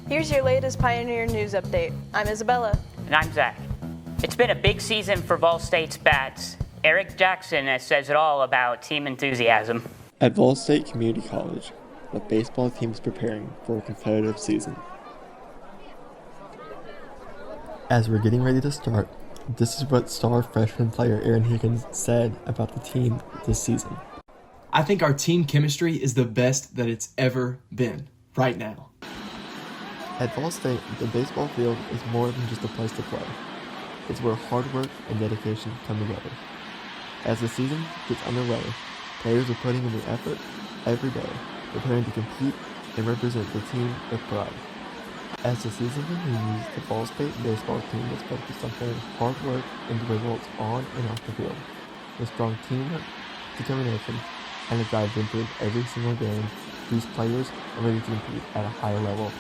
Here's your latest Pioneer News Update. I'm Isabella. And I'm Zack. It's been a big season for Vol State's bats. Eric Jackson says it all about team enthusiasm. At Vol State Community College, the baseball team is preparing for a competitive season. As we're getting ready to start, this is what star freshman player Aaron Higgins said about the team this season. I think our team chemistry is the best that it's ever been, right now. At Vol State, the baseball field is more than just a place to play. It's where hard work and dedication come together. As the season gets underway, players are putting in the effort every day, preparing to compete and represent the team with pride. As the season continues, the Vol State baseball team is focused on putting hard work into results on and off the field. With strong teamwork, determination, and a drive to improve every single game, these players are ready to compete at a higher level.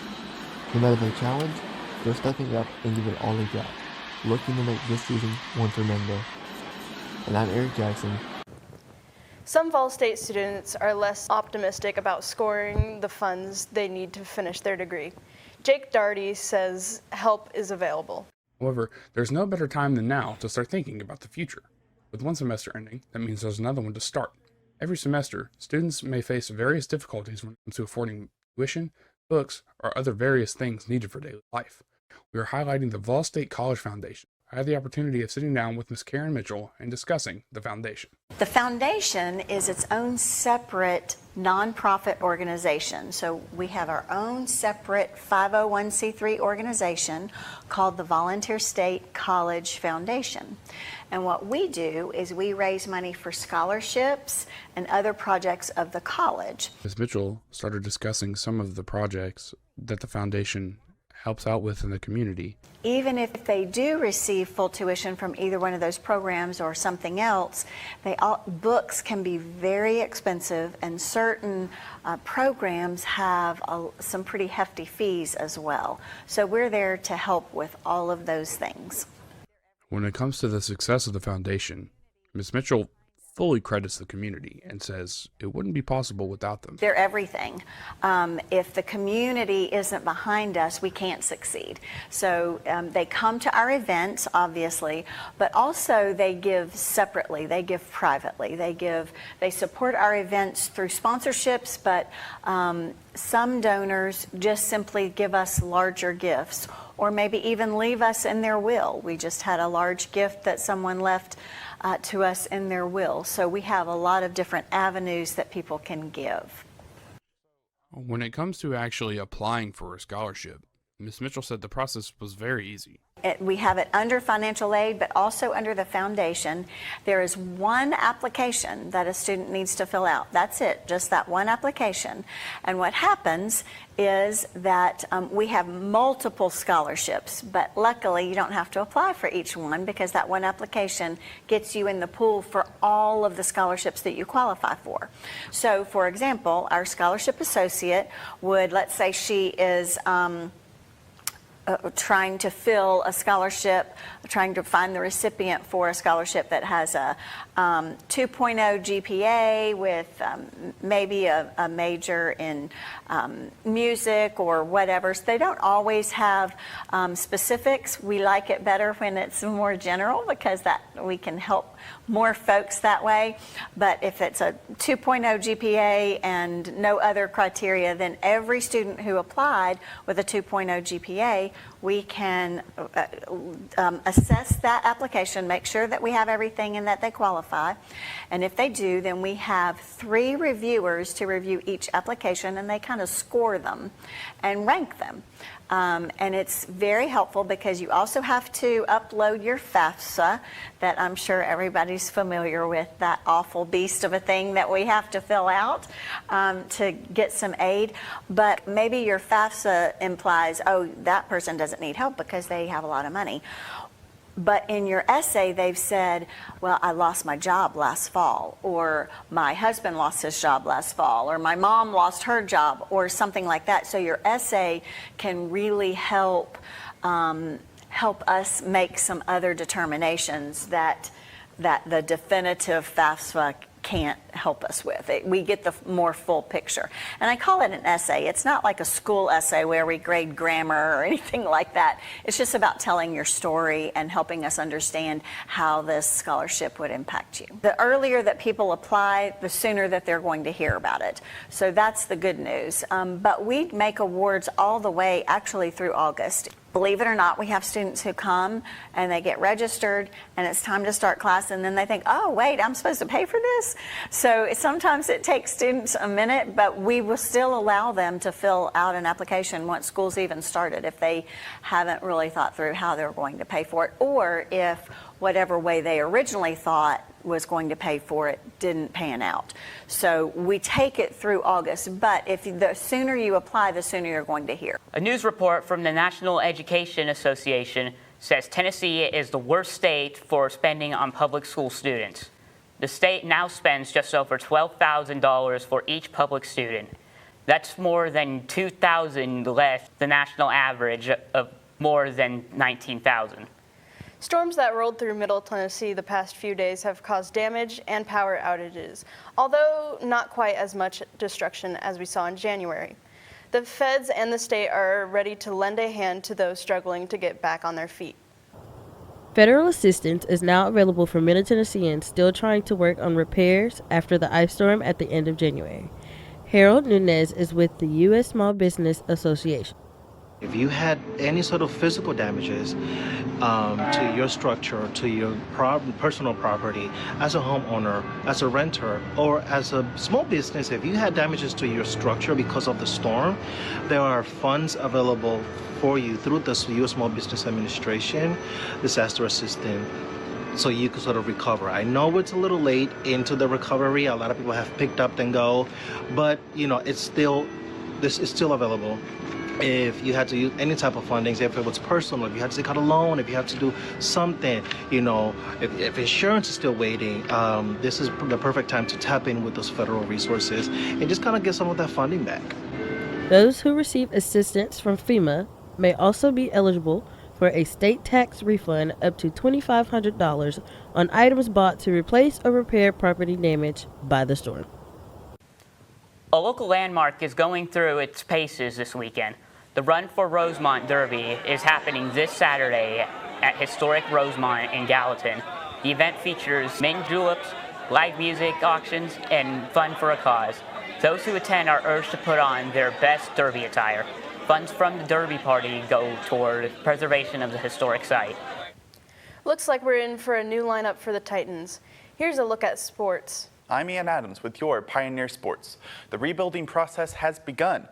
No matter the challenge, they're stepping up and giving all they got, looking to make this season one to remember. And I'm Eric Jackson. Some Vol State students are less optimistic about scoring the funds they need to finish their degree. Jake Darty says help is available. However, there's no better time than now to start thinking about the future. With one semester ending, that means there's another one to start. Every semester, students may face various difficulties when it comes to affording tuition, books, or other various things needed for daily life. We are highlighting the Vol State College Foundation. I had the opportunity of sitting down with Ms. Karen Mitchell and discussing the foundation. The foundation is its own separate nonprofit organization. So we have our own separate 501c3 organization called the Volunteer State College Foundation. And what we do is we raise money for scholarships and other projects of the college. Ms. Mitchell started discussing some of the projects that the foundation helps out with in the community. Even if they do receive full tuition from either one of those programs or something else, books can be very expensive, and certain programs have some pretty hefty fees as well. So we're there to help with all of those things. When it comes to the success of the foundation, Ms. Mitchell fully credits the community and says it wouldn't be possible without them. They're everything. If the community isn't behind us, we can't succeed. So they come to our events, obviously, but also they give separately. They give privately. They support our events through sponsorships, but some donors just simply give us larger gifts, or maybe even leave us in their will. We just had a large gift that someone left to us in their will. So we have a lot of different avenues that people can give. When it comes to actually applying for a scholarship, Ms. Mitchell said the process was very easy. We have it under financial aid, but also under the foundation. There is one application that a student needs to fill out. That's it, just that one application. And what happens is that we have multiple scholarships, but luckily you don't have to apply for each one because that one application gets you in the pool for all of the scholarships that you qualify for. So, for example, our scholarship associate would, let's say she is trying to fill a scholarship, trying to find the recipient for a scholarship that has a 2.0 GPA with maybe a major in music or whatever. So they don't always have specifics. We like it better when it's more general because that we can help more folks that way. But if it's a 2.0 GPA and no other criteria, then every student who applied with a 2.0 GPA, we can assess that application, make sure that we have everything and that they qualify. And if they do, then we have 3 reviewers to review each application, and they kind of score them and rank them. And it's very helpful because you also have to upload your FAFSA that I'm sure everybody's familiar with, that awful beast of a thing that we have to fill out to get some aid. But maybe your FAFSA implies, oh, that person doesn't need help because they have a lot of money. But in your essay, they've said, well, I lost my job last fall, or my husband lost his job last fall, or my mom lost her job, or something like that. So your essay can really help us make some other determinations that the definitive FAFSA can't help us with. We get the more full picture. And I call it an essay. It's not like a school essay where we grade grammar or anything like that. It's just about telling your story and helping us understand how this scholarship would impact you. The earlier that people apply, the sooner that they're going to hear about it. So that's the good news. But we make awards all the way actually through August. Believe it or not, we have students who come and they get registered and it's time to start class, and then they think, oh, wait, I'm supposed to pay for this? So sometimes it takes students a minute, but we will still allow them to fill out an application once school's even started if they haven't really thought through how they're going to pay for it, or if whatever way they originally thought was going to pay for it didn't pan out. So we take it through August, but the sooner you apply, the sooner you're going to hear. A news report from the National Education Association says Tennessee is the worst state for spending on public school students. The state now spends just over $12,000 for each public student. That's more than $2,000 less than the national average of more than $19,000. Storms that rolled through Middle Tennessee the past few days have caused damage and power outages, although not quite as much destruction as we saw in January. The feds and the state are ready to lend a hand to those struggling to get back on their feet. Federal assistance is now available for Middle Tennesseans still trying to work on repairs after the ice storm at the end of January. Harold Nunez is with the U.S. Small Business Association. If you had any sort of physical damages to your structure, to your personal property, as a homeowner, as a renter, or as a small business, if you had damages to your structure because of the storm, there are funds available for you through the U.S. Small Business Administration, disaster assistance, so you can sort of recover. I know it's a little late into the recovery. A lot of people have picked up and go, but this is still available. If you had to use any type of funding, if it was personal, if you had to take out a loan, if you had to do something, if insurance is still waiting, this is the perfect time to tap in with those federal resources and just kind of get some of that funding back. Those who receive assistance from FEMA may also be eligible for a state tax refund up to $2,500 on items bought to replace or repair property damaged by the storm. A local landmark is going through its paces this weekend. The Run for Rosemont Derby is happening this Saturday at historic Rosemont in Gallatin. The event features mint juleps, live music auctions, and fun for a cause. Those who attend are urged to put on their best derby attire. Funds from the derby party go toward preservation of the historic site. Looks like we're in for a new lineup for the Titans. Here's a look at sports. I'm Ian Adams with your Pioneer Sports. The rebuilding process has begun.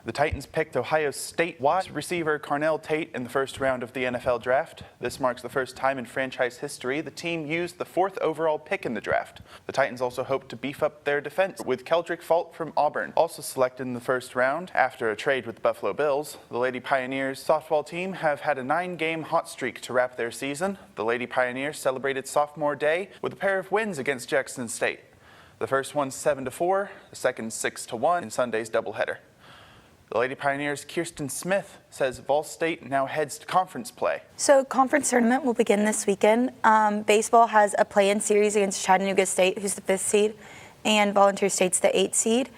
The Titans picked Ohio State wide receiver Carnell Tate in the first round of the NFL draft. This marks the first time in franchise history the team used the 4th overall pick in the draft. The Titans also hope to beef up their defense with Keldrick Fault from Auburn, also selected in the first round after a trade with the Buffalo Bills. The Lady Pioneers softball team have had a 9-game hot streak to wrap their season. The Lady Pioneers celebrated Sophomore Day with a pair of wins against Jackson State. The first one 7-4, the second 6-1 in Sunday's doubleheader. The Lady Pioneers' Kirsten Smith says Vol State now heads to conference play. So conference tournament will begin this weekend. Baseball has a play-in series against Chattanooga State, who's the 5th seed, and Volunteer State's the 8th seed.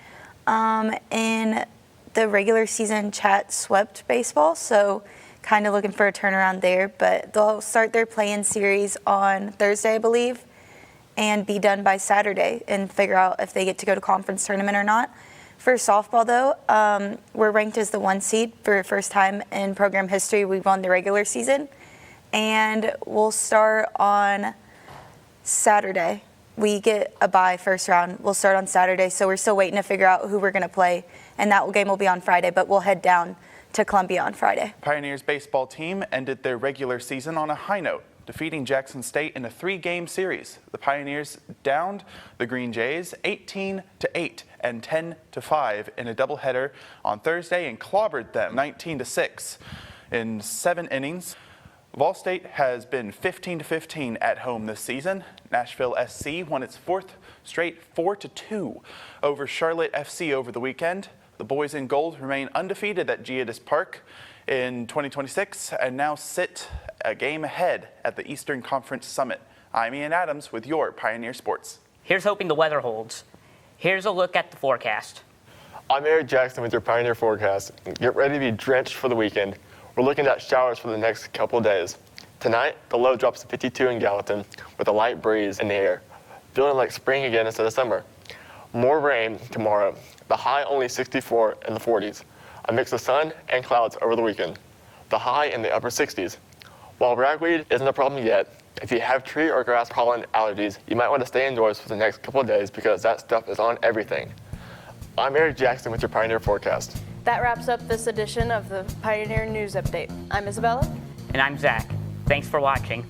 In the regular season, Chat swept baseball, so kind of looking for a turnaround there. But they'll start their play-in series on Thursday, I believe, and be done by Saturday and figure out if they get to go to conference tournament or not. For softball, though, we're ranked as the 1 seed for the first time in program history. We've won the regular season, and we'll start on Saturday. We get a bye first round. We'll start on Saturday, so we're still waiting to figure out who we're going to play, and that game will be on Friday, but we'll head down to Columbia on Friday. Pioneers baseball team ended their regular season on a high note, defeating Jackson State in a 3-game series. The Pioneers downed the Green Jays 18-8 and 10-5 in a doubleheader on Thursday and clobbered them 19-6 in 7 innings. Vol State has been 15-15 at home this season. Nashville SC won its 4th straight 4-2 over Charlotte FC over the weekend. The boys in gold remain undefeated at Giadis Park in 2026 and now sit a game ahead at the Eastern Conference Summit. I'm Ian Adams with your Pioneer Sports. Here's hoping the weather holds. Here's a look at the forecast. I'm Eric Jackson with your Pioneer Forecast. Get ready to be drenched for the weekend. We're looking at showers for the next couple of days. Tonight, the low drops to 52 in Gallatin with a light breeze in the air, feeling like spring again instead of summer. More rain tomorrow. The high only 64 in the 40s. A mix of sun and clouds over the weekend. The high in the upper 60s. While ragweed isn't a problem yet, if you have tree or grass pollen allergies, you might want to stay indoors for the next couple of days because that stuff is on everything. I'm Eric Jackson with your Pioneer Forecast. That wraps up this edition of the Pioneer News Update. I'm Isabella. And I'm Zack. Thanks for watching.